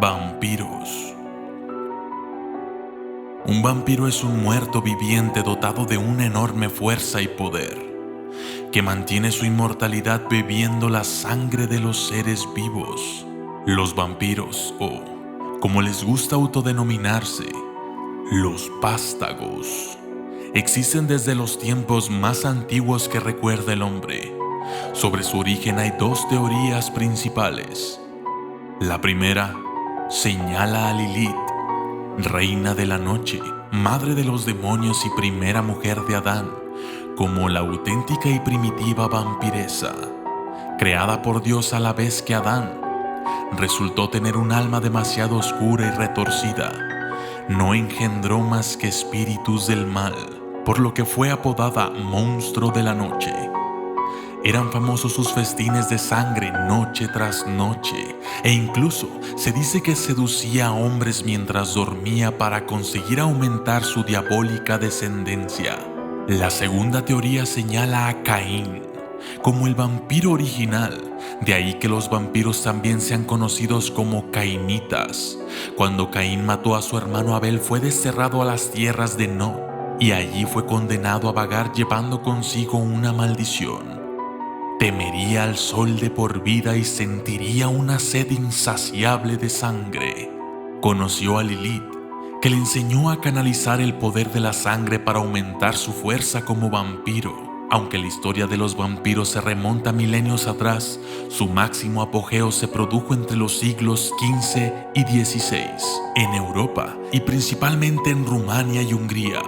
Vampiros. Un vampiro es un muerto viviente dotado de una enorme fuerza y poder, que mantiene su inmortalidad bebiendo la sangre de los seres vivos. Los vampiros, o como les gusta autodenominarse, los vástagos, existen desde los tiempos más antiguos que recuerda el hombre. Sobre su origen hay dos teorías principales. La primera señala a Lilith, reina de la noche, madre de los demonios y primera mujer de Adán, como la auténtica y primitiva vampiresa, creada por Dios a la vez que Adán. Resultó tener un alma demasiado oscura y retorcida. No engendró más que espíritus del mal, por lo que fue apodada monstruo de la noche. Eran famosos sus festines de sangre noche tras noche, e incluso se dice que seducía a hombres mientras dormía para conseguir aumentar su diabólica descendencia. La segunda teoría señala a Caín como el vampiro original, de ahí que los vampiros también sean conocidos como cainitas. Cuando Caín mató a su hermano Abel, fue desterrado a las tierras de Nod, y allí fue condenado a vagar llevando consigo una maldición. Temería al sol de por vida y sentiría una sed insaciable de sangre. Conoció a Lilith, que le enseñó a canalizar el poder de la sangre para aumentar su fuerza como vampiro. Aunque la historia de los vampiros se remonta milenios atrás, su máximo apogeo se produjo entre los siglos XV y XVI, en Europa y principalmente en Rumania y Hungría.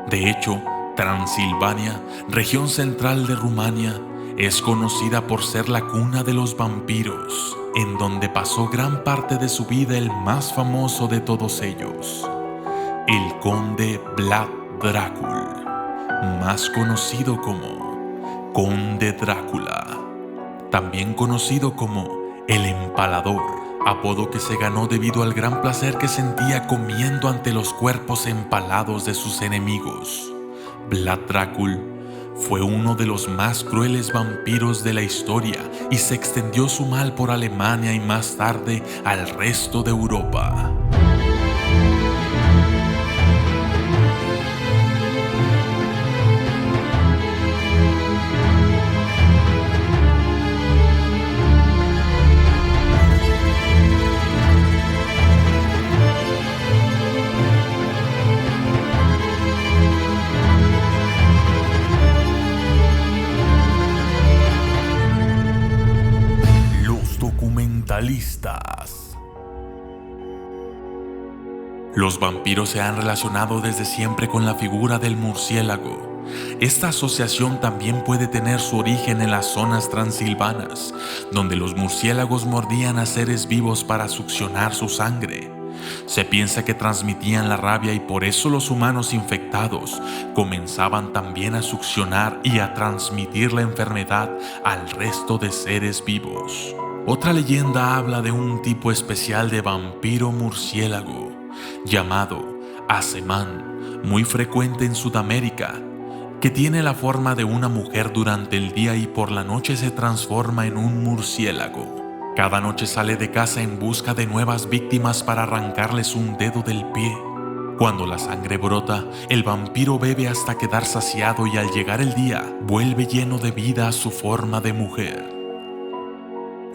De hecho, Transilvania, región central de Rumania, es conocida por ser la cuna de los vampiros, en donde pasó gran parte de su vida el más famoso de todos ellos, el conde Vlad Dracul, más conocido como Conde Drácula, también conocido como el Empalador, apodo que se ganó debido al gran placer que sentía comiendo ante los cuerpos empalados de sus enemigos. Vlad Dracul fue uno de los más crueles vampiros de la historia y se extendió su mal por Alemania y más tarde al resto de Europa. Los vampiros se han relacionado desde siempre con la figura del murciélago. Esta asociación también puede tener su origen en las zonas transilvanas, donde los murciélagos mordían a seres vivos para succionar su sangre. Se piensa que transmitían la rabia y por eso los humanos infectados comenzaban también a succionar y a transmitir la enfermedad al resto de seres vivos. Otra leyenda habla de un tipo especial de vampiro murciélago llamado Acemán, muy frecuente en Sudamérica, que tiene la forma de una mujer durante el día y por la noche se transforma en un murciélago. Cada noche sale de casa en busca de nuevas víctimas para arrancarles un dedo del pie. Cuando la sangre brota, el vampiro bebe hasta quedar saciado y al llegar el día, vuelve lleno de vida a su forma de mujer.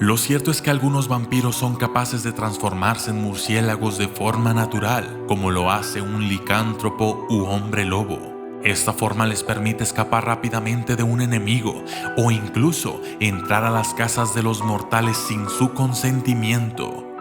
Lo cierto es que algunos vampiros son capaces de transformarse en murciélagos de forma natural, como lo hace un licántropo u hombre lobo. Esta forma les permite escapar rápidamente de un enemigo o incluso entrar a las casas de los mortales sin su consentimiento.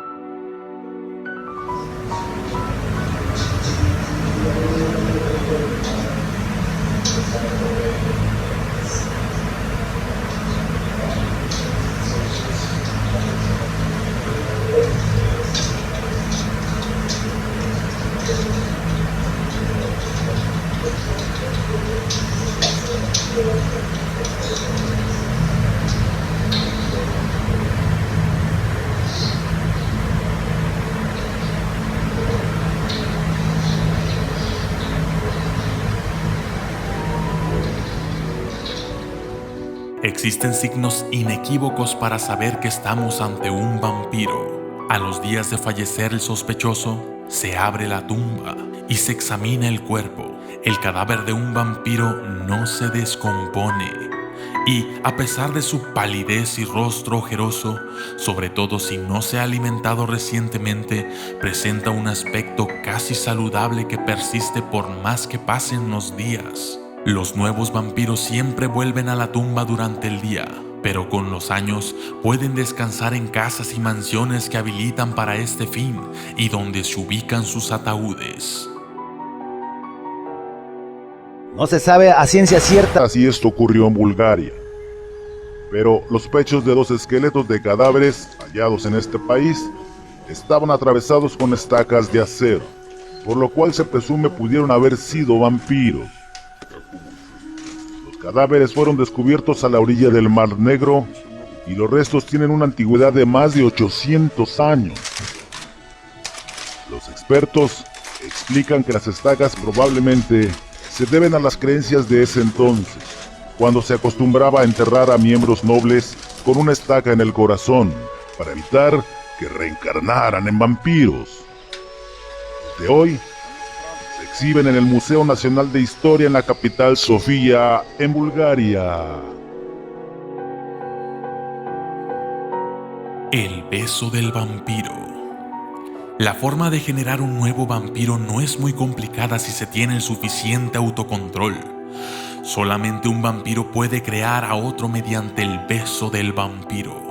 Existen signos inequívocos para saber que estamos ante un vampiro. A los días de fallecer el sospechoso, se abre la tumba y se examina el cuerpo. El cadáver de un vampiro no se descompone y, a pesar de su palidez y rostro ojeroso, sobre todo si no se ha alimentado recientemente, presenta un aspecto casi saludable que persiste por más que pasen los días. Los nuevos vampiros siempre vuelven a la tumba durante el día, pero con los años pueden descansar en casas y mansiones que habilitan para este fin y donde se ubican sus ataúdes. No se sabe a ciencia cierta si esto ocurrió en Bulgaria, pero los pechos de 2 esqueletos de cadáveres hallados en este país estaban atravesados con estacas de acero, por lo cual se presume pudieron haber sido vampiros. Los cadáveres fueron descubiertos a la orilla del Mar Negro y los restos tienen una antigüedad de más de 800 años. Los expertos explican que las estacas probablemente se deben a las creencias de ese entonces, cuando se acostumbraba a enterrar a miembros nobles con una estaca en el corazón, para evitar que reencarnaran en vampiros. De hoy, se exhiben en el Museo Nacional de Historia en la capital Sofía, en Bulgaria. El beso del vampiro. La forma de generar un nuevo vampiro no es muy complicada si se tiene el suficiente autocontrol. Solamente un vampiro puede crear a otro mediante el beso del vampiro.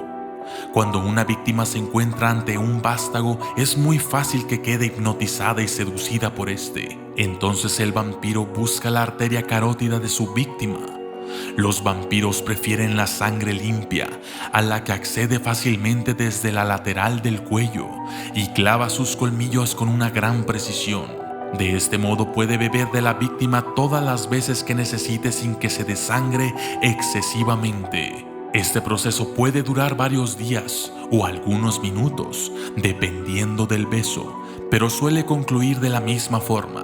Cuando una víctima se encuentra ante un vástago, es muy fácil que quede hipnotizada y seducida por este. Entonces el vampiro busca la arteria carótida de su víctima. Los vampiros prefieren la sangre limpia, a la que accede fácilmente desde la lateral del cuello y clava sus colmillos con una gran precisión. De este modo puede beber de la víctima todas las veces que necesite sin que se desangre excesivamente. Este proceso puede durar varios días o algunos minutos, dependiendo del beso, pero suele concluir de la misma forma.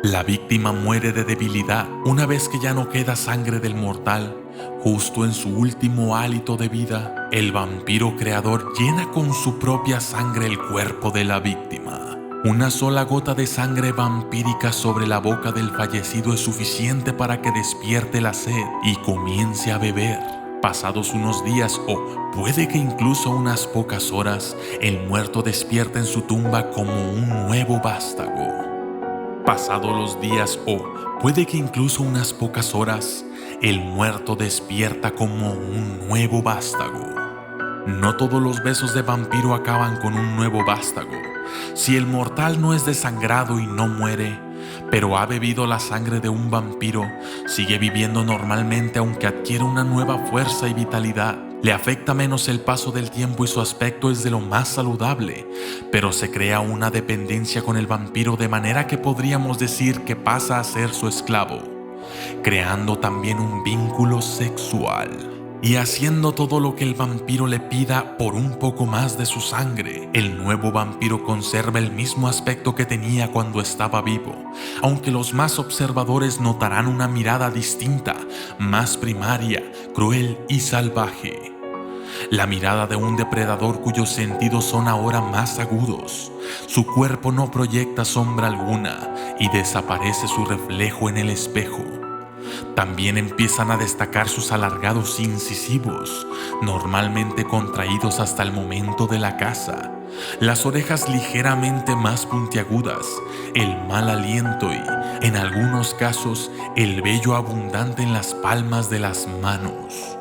La víctima muere de debilidad una vez que ya no queda sangre del mortal. Justo en su último hálito de vida, el vampiro creador llena con su propia sangre el cuerpo de la víctima. Una sola gota de sangre vampírica sobre la boca del fallecido es suficiente para que despierte la sed y comience a beber. Pasados unos días o puede que incluso unas pocas horas, el muerto despierta en su tumba como un nuevo vástago. Pasados los días o puede que incluso unas pocas horas, el muerto despierta como un nuevo vástago. No todos los besos de vampiro acaban con un nuevo vástago. Si el mortal no es desangrado y no muere, pero ha bebido la sangre de un vampiro, sigue viviendo normalmente aunque adquiere una nueva fuerza y vitalidad. Le afecta menos el paso del tiempo y su aspecto es de lo más saludable, pero se crea una dependencia con el vampiro de manera que podríamos decir que pasa a ser su esclavo, creando también un vínculo sexual y haciendo todo lo que el vampiro le pida por un poco más de su sangre. El nuevo vampiro conserva el mismo aspecto que tenía cuando estaba vivo, aunque los más observadores notarán una mirada distinta, más primaria, cruel y salvaje. La mirada de un depredador cuyos sentidos son ahora más agudos. Su cuerpo no proyecta sombra alguna y desaparece su reflejo en el espejo. También empiezan a destacar sus alargados incisivos, normalmente contraídos hasta el momento de la caza, las orejas ligeramente más puntiagudas, el mal aliento y, en algunos casos, el vello abundante en las palmas de las manos.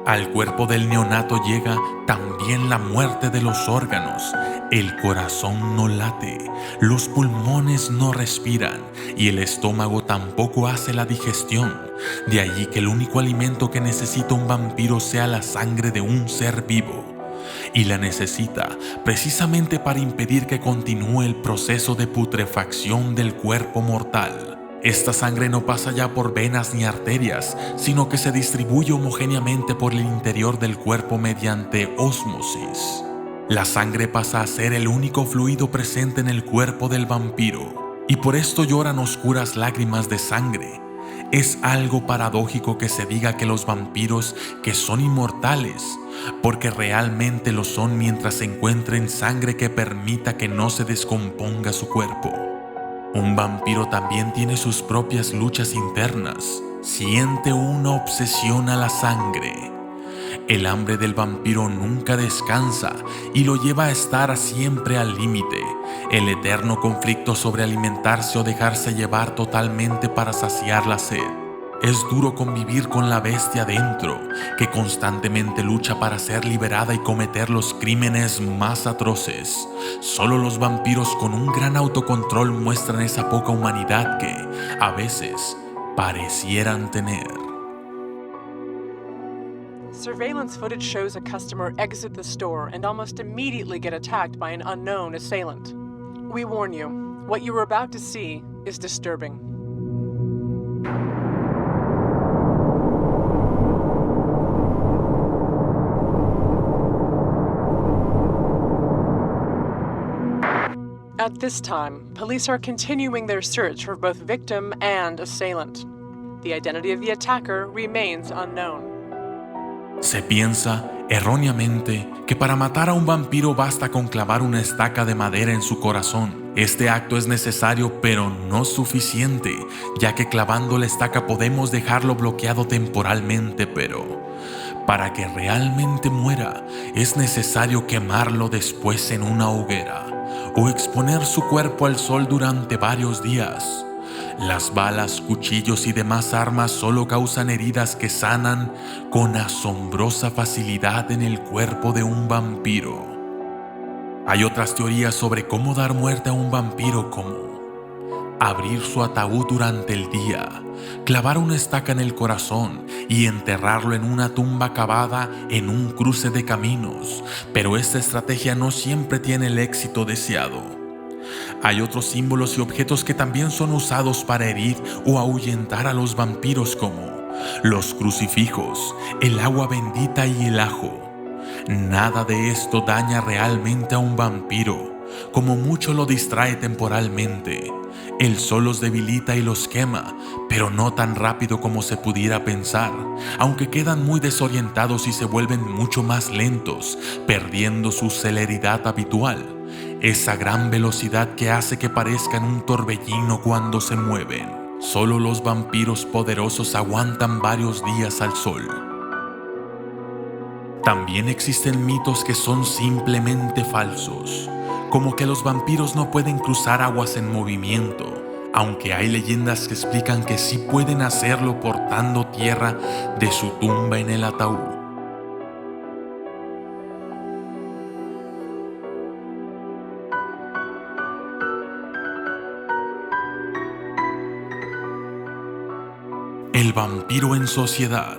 Al cuerpo del neonato llega también la muerte de los órganos. El corazón no late, los pulmones no respiran y el estómago tampoco hace la digestión. De allí que el único alimento que necesita un vampiro sea la sangre de un ser vivo. Y la necesita precisamente para impedir que continúe el proceso de putrefacción del cuerpo mortal. Esta sangre no pasa ya por venas ni arterias, sino que se distribuye homogéneamente por el interior del cuerpo mediante ósmosis. La sangre pasa a ser el único fluido presente en el cuerpo del vampiro, y por esto lloran oscuras lágrimas de sangre. Es algo paradójico que se diga que los vampiros que son inmortales, porque realmente lo son mientras se encuentren sangre que permita que no se descomponga su cuerpo. Un vampiro también tiene sus propias luchas internas, siente una obsesión a la sangre. El hambre del vampiro nunca descansa y lo lleva a estar siempre al límite, el eterno conflicto sobre alimentarse o dejarse llevar totalmente para saciar la sed. Es duro convivir con la bestia dentro, que constantemente lucha para ser liberada y cometer los crímenes más atroces. Solo los vampiros con un gran autocontrol muestran esa poca humanidad que, a veces, parecieran tener. Surveillance footage shows a customer exit the store and almost immediately get attacked by an unknown assailant. We warn you, what you are about to see is disturbing. At this time, police are continuing their search for both victim and assailant. The identity of the attacker remains unknown. Se piensa, erróneamente, que para matar a un vampiro basta con clavar una estaca de madera en su corazón. Este acto es necesario, pero no suficiente, ya que clavando la estaca podemos dejarlo bloqueado temporalmente, pero para que realmente muera, es necesario quemarlo después en una hoguera o exponer su cuerpo al sol durante varios días. Las balas, cuchillos y demás armas solo causan heridas que sanan con asombrosa facilidad en el cuerpo de un vampiro. Hay otras teorías sobre cómo dar muerte a un vampiro, como abrir su ataúd durante el día, clavar una estaca en el corazón y enterrarlo en una tumba cavada en un cruce de caminos, pero esta estrategia no siempre tiene el éxito deseado. Hay otros símbolos y objetos que también son usados para herir o ahuyentar a los vampiros, como los crucifijos, el agua bendita y el ajo. Nada de esto daña realmente a un vampiro, como mucho lo distrae temporalmente. El sol los debilita y los quema, pero no tan rápido como se pudiera pensar, aunque quedan muy desorientados y se vuelven mucho más lentos, perdiendo su celeridad habitual. Esa gran velocidad que hace que parezcan un torbellino cuando se mueven. Solo los vampiros poderosos aguantan varios días al sol. También existen mitos que son simplemente falsos, como que los vampiros no pueden cruzar aguas en movimiento, aunque hay leyendas que explican que sí pueden hacerlo portando tierra de su tumba en el ataúd. El vampiro en sociedad.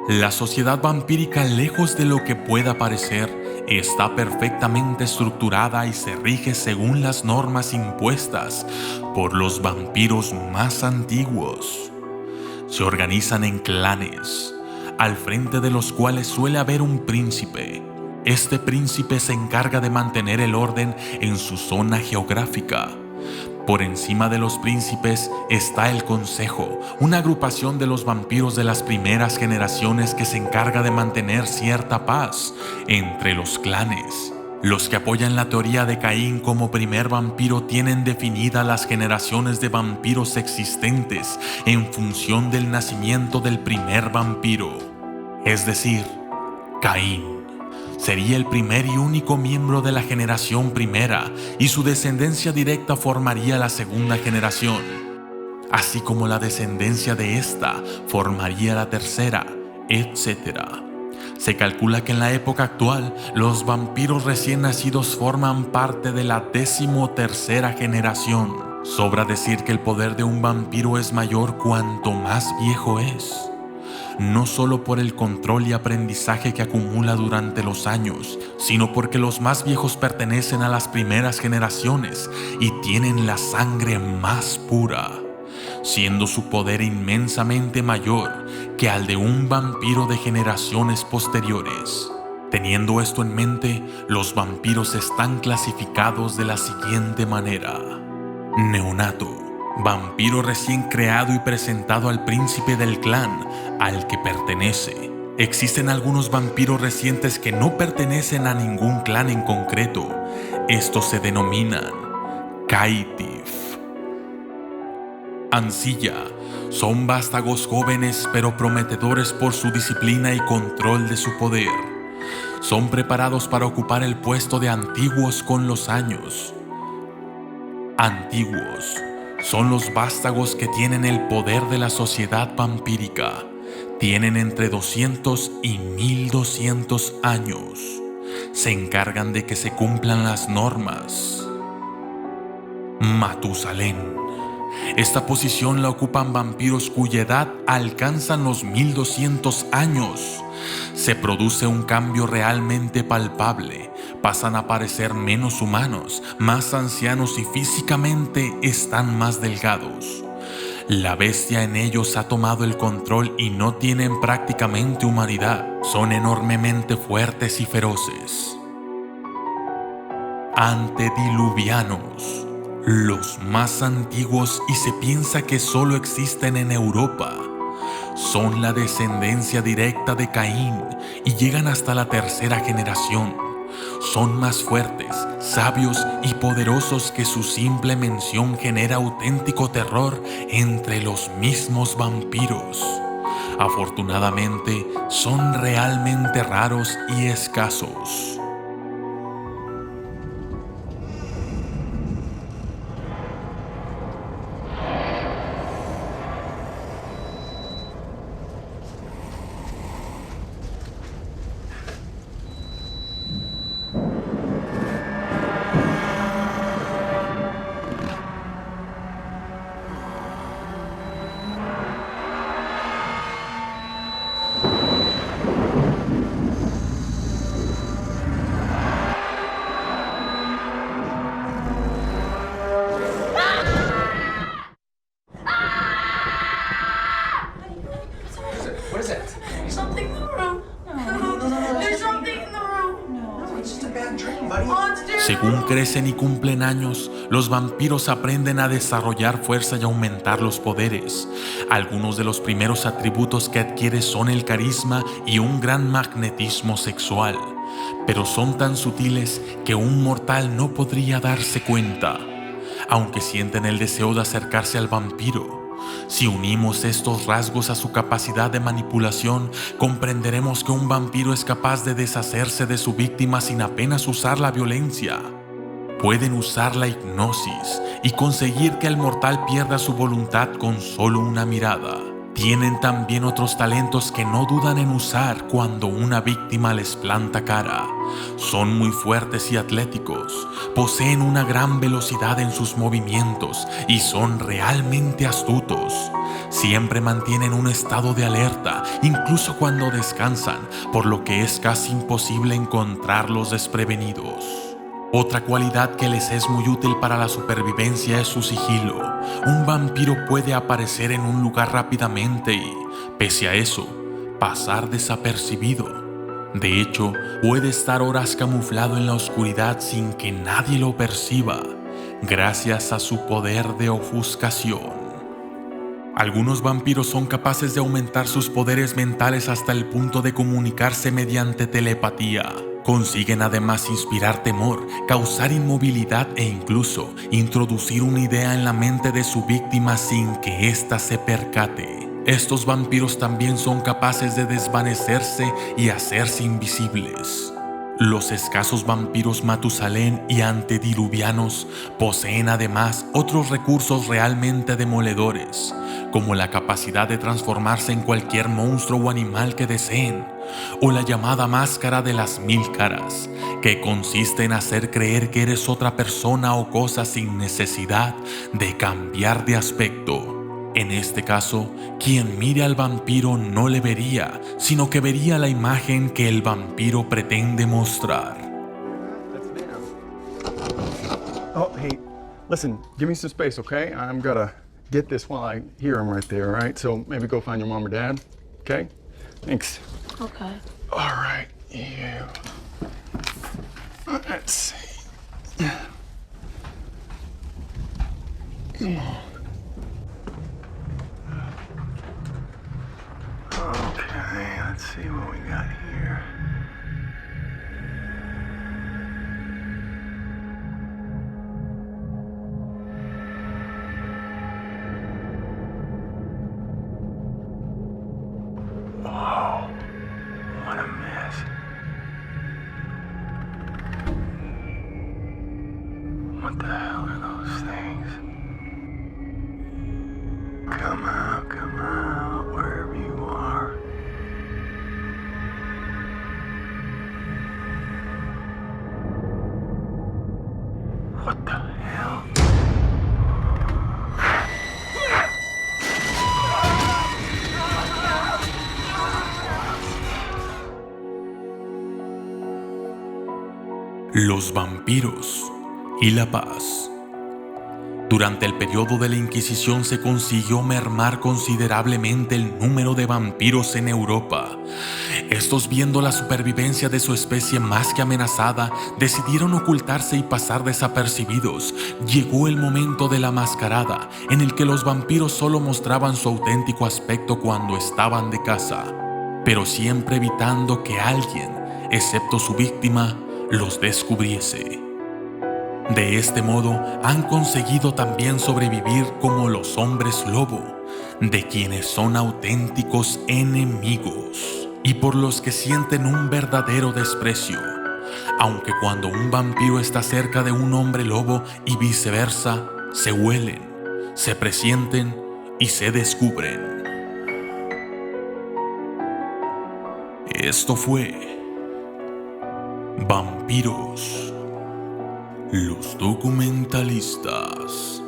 La sociedad vampírica, lejos de lo que pueda parecer, está perfectamente estructurada y se rige según las normas impuestas por los vampiros más antiguos. Se organizan en clanes, al frente de los cuales suele haber un príncipe. Este príncipe se encarga de mantener el orden en su zona geográfica. Por encima de los príncipes está el Consejo, una agrupación de los vampiros de las primeras generaciones que se encarga de mantener cierta paz entre los clanes. Los que apoyan la teoría de Caín como primer vampiro tienen definidas las generaciones de vampiros existentes en función del nacimiento del primer vampiro, es decir, Caín. Sería el primer y único miembro de la generación primera, y su descendencia directa formaría la segunda generación, así como la descendencia de esta formaría la tercera, etc. Se calcula que en la época actual, los vampiros recién nacidos forman parte de la 13ª generación. Sobra decir que el poder de un vampiro es mayor cuanto más viejo es. No solo por el control y aprendizaje que acumula durante los años, sino porque los más viejos pertenecen a las primeras generaciones y tienen la sangre más pura, siendo su poder inmensamente mayor que al de un vampiro de generaciones posteriores. Teniendo esto en mente, los vampiros están clasificados de la siguiente manera: neonato, vampiro recién creado y presentado al príncipe del clan al que pertenece. Existen algunos vampiros recientes que no pertenecen a ningún clan en concreto. Estos se denominan Caitiff. Ancilla. Son vástagos jóvenes pero prometedores por su disciplina y control de su poder. Son preparados para ocupar el puesto de antiguos con los años. Antiguos son los vástagos que tienen el poder de la sociedad vampírica. Tienen entre 200 y 1200 años. Se encargan de que se cumplan las normas. Matusalén. Esta posición la ocupan vampiros cuya edad alcanzan los 1200 años. Se produce un cambio realmente palpable. Pasan a parecer menos humanos, más ancianos y físicamente están más delgados. La bestia en ellos ha tomado el control y no tienen prácticamente humanidad. Son enormemente fuertes y feroces. Antediluvianos. Los más antiguos y se piensa que solo existen en Europa. Son la descendencia directa de Caín y llegan hasta la tercera generación. Son más fuertes, sabios y poderosos que su simple mención genera auténtico terror entre los mismos vampiros. Afortunadamente, son realmente raros y escasos. Según crecen y cumplen años, los vampiros aprenden a desarrollar fuerza y aumentar los poderes. Algunos de los primeros atributos que adquiere son el carisma y un gran magnetismo sexual, pero son tan sutiles que un mortal no podría darse cuenta, aunque sienten el deseo de acercarse al vampiro. Si unimos estos rasgos a su capacidad de manipulación, comprenderemos que un vampiro es capaz de deshacerse de su víctima sin apenas usar la violencia. Pueden usar la hipnosis y conseguir que el mortal pierda su voluntad con solo una mirada. Tienen también otros talentos que no dudan en usar cuando una víctima les planta cara. Son muy fuertes y atléticos, poseen una gran velocidad en sus movimientos y son realmente astutos. Siempre mantienen un estado de alerta, incluso cuando descansan, por lo que es casi imposible encontrarlos desprevenidos. Otra cualidad que les es muy útil para la supervivencia es su sigilo. Un vampiro puede aparecer en un lugar rápidamente y, pese a eso, pasar desapercibido. De hecho, puede estar horas camuflado en la oscuridad sin que nadie lo perciba, gracias a su poder de ofuscación. Algunos vampiros son capaces de aumentar sus poderes mentales hasta el punto de comunicarse mediante telepatía. Consiguen además inspirar temor, causar inmovilidad e incluso introducir una idea en la mente de su víctima sin que ésta se percate. Estos vampiros también son capaces de desvanecerse y hacerse invisibles. Los escasos vampiros Matusalén y antediluvianos poseen además otros recursos realmente demoledores, como la capacidad de transformarse en cualquier monstruo o animal que deseen, o la llamada máscara de las 1000 caras, que consiste en hacer creer que eres otra persona o cosa sin necesidad de cambiar de aspecto. En este caso, quien mire al vampiro no le vería, sino que vería la imagen que el vampiro pretende mostrar. Oh, hey, listen, give me some space, okay? I'm gonna get this while I hear him right there, all right? So maybe go find your mom or dad, okay? Thanks. Okay. All right, you. Let's see. Come on. What the hell are those things? Come out, wherever you are. What the hell? Los vampiros y la paz. Durante el periodo de la Inquisición se consiguió mermar considerablemente el número de vampiros en Europa. Estos, viendo la supervivencia de su especie más que amenazada, decidieron ocultarse y pasar desapercibidos. Llegó el momento de la mascarada, en el que los vampiros solo mostraban su auténtico aspecto cuando estaban de caza, pero siempre evitando que alguien, excepto su víctima, los descubriese. De este modo han conseguido también sobrevivir como los hombres lobo, de quienes son auténticos enemigos y por los que sienten un verdadero desprecio, aunque cuando un vampiro está cerca de un hombre lobo y viceversa, se huelen, se presienten y se descubren. Esto fue Vampiros, los documentalistas.